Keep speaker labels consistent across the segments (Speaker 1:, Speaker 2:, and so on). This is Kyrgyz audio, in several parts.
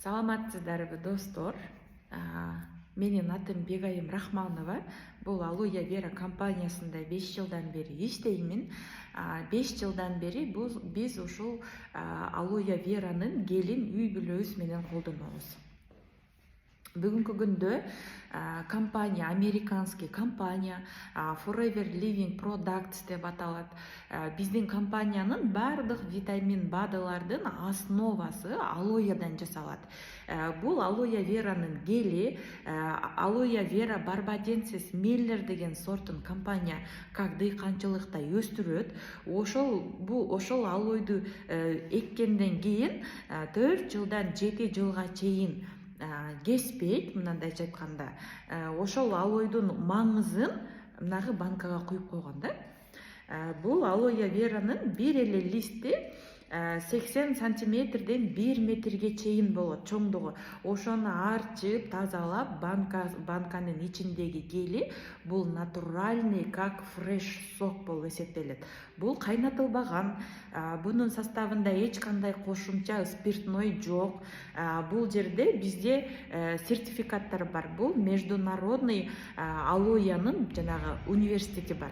Speaker 1: Саламатсыздарбы достор. Менин атым Бегайым Рахманова. Бул Алоя Вера компаниясында 5 жылдан бери иштеймин. 5 жылдан бери биз ушул Алоя Веранын гелин үй бүлөбүз менен колдонобуз. Бүгүнкү күндө компания, американский компания Forever Living Products деп аталат. Биздин компаниянын бардык витамин БАДылардын основасы алоядан жасалат. Бул Алоя Веранын гели, Алоя Вера барбаденсис Миллер деген сортун компания как дыйканчылыкта өстүрөт. Ошол алойду эккенден кийин 4 жылдан 7 жылга чейин кеспейт, мындайча айтканда. Ошол алойдун маңызын мынагы банкага куюп койгон да. Бул Алоя Веранын бир эле листи 80 сантиметрден 1 метрге чейин болот чоңдугу. Ошону арчып, тазалап, банканын ичиндеги гели бул натуральный, как фреш сок болуп эсептелет. Бул кайнатылбаган, бунун составында эч кандай кошумча спиртной жок. Бул жерде бизде сертификаттар бар. Бул международный алоянын жанагы университети бар.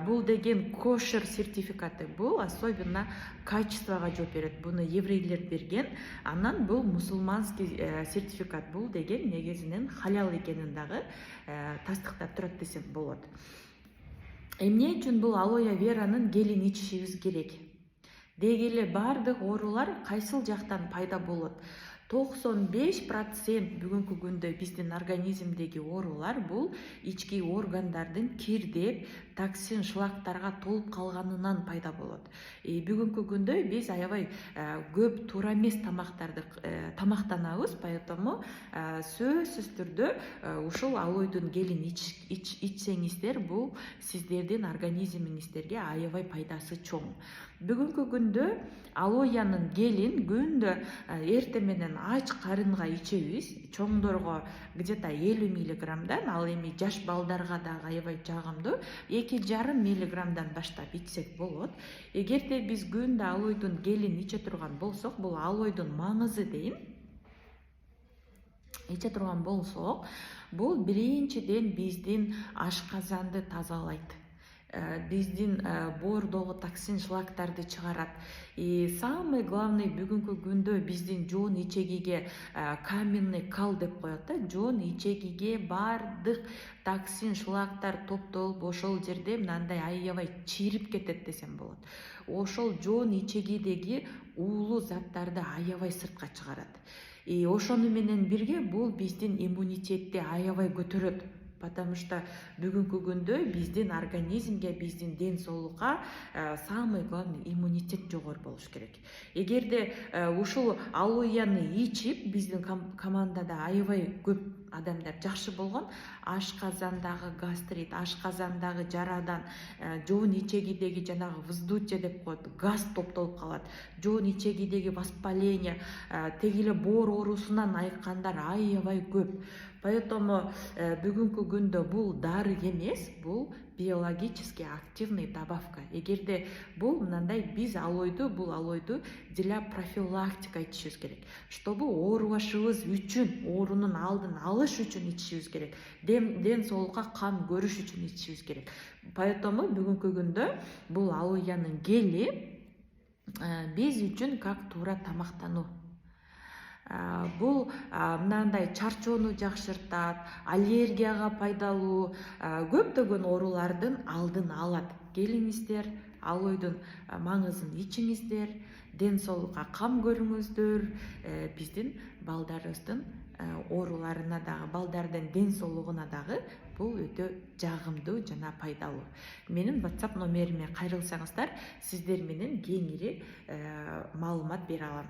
Speaker 1: Бул деген кошер сертификаты. Бул особенно качествого жооп берет. Буну еврейлер берген. Анан бул мусулманский сертификат. Бул деген негизинен халал экенин дагы тастыктап турат десем болот. Эмне үчүн бул Алоя Веранын гелин ичишибиз керек? Деги эле бардык оорулар кайсыл жактан пайда болот? 95% бүгүнкү күндө биздин организмдеги оорулар бул ички органдардын кирдеп, токсин, шлактарга толуп калганынан пайда болот. Бүгүнкү күндө биз аябай көп туура эмес тамактарды тамактанабыз, поэтому сөзсүз түрдө ушул алойдун гелин ичсеңиздер, бул сиздердин организмиңиздерге аябай пайдасы чоң. Бүгүнкү күндө алоянын гелин күндө эрте менен ач карынга ичебиз. Чоңдорго где-то 50 миллиграммдан, ал эми жаш балдарга дагы аябай жагымдуу 2,5 миллиграммдан баштап ичсек болот. Эгерде биз күндө алойдун гелин иче турган болсок, бул алойдун маңызы дейм. Иче турган болсок, бул биринчиден биздин ашказанды тазалайт. Биздин боордогу токсин, шлактарды чыгарат. Самый главный бүгүнкү күндө биздин жоон ичегиге каменный кал деп коет да. Жоон ичегиге бардык токсин, шлактар топтолуп, ошол жерде мындай аябай чирип кетет десем болот. Ошол жоон ичегидеги уулуу заттарды аябай сыртка чыгарат. Ошону менен бирге бул биздин иммунитетти аябай көтөрөт. Потому что бүгүнкү күндө биздин организмге, биздин ден соолукка самый главный иммунитет жогору болуш керек. Эгерде ушул алояны ичип, биздин командада аябай көп адамдар жакшы болгон, ашказандагы гастрит, ашказандагы жарадан, жоон ичегидеги жанагы вздутие деп коет, газ топтолуп калат. Жоон ичегидеги воспаление, теги эле боор оорусунан айыккандар аябай көп. Поэтому бүгүнкү күндө бул дары эмес, бул биологически активный добавка. Эгерде бул мындай биз бул алойду для профилактика ичишибиз керек. Чтобы оорубашыбыз үчүн, оорунун алдын алыш үчүн ичишибиз керек. Ден соолукка кам көрүш үчүн ичишибиз керек. Поэтому бүгүнкү күндө бул алоянын гели биз үчүн как туура тамактануу. Бул мындай чарчоону жакшыртат, аллергияга пайдалуу, көптөгөн оорулардын алдын алат. Келиңиздер, алойдун маңызын ичиңиздер, ден соолукка кам көрүңүздөр, биздин балдарыбыздын ооруларына дагы, балдардын ден соолугуна дагы бул өтө жагымдуу жана пайдалуу. Менин WhatsApp номериме кайрылсаңыздар, сиздер менен кеңири маалымат бере алам.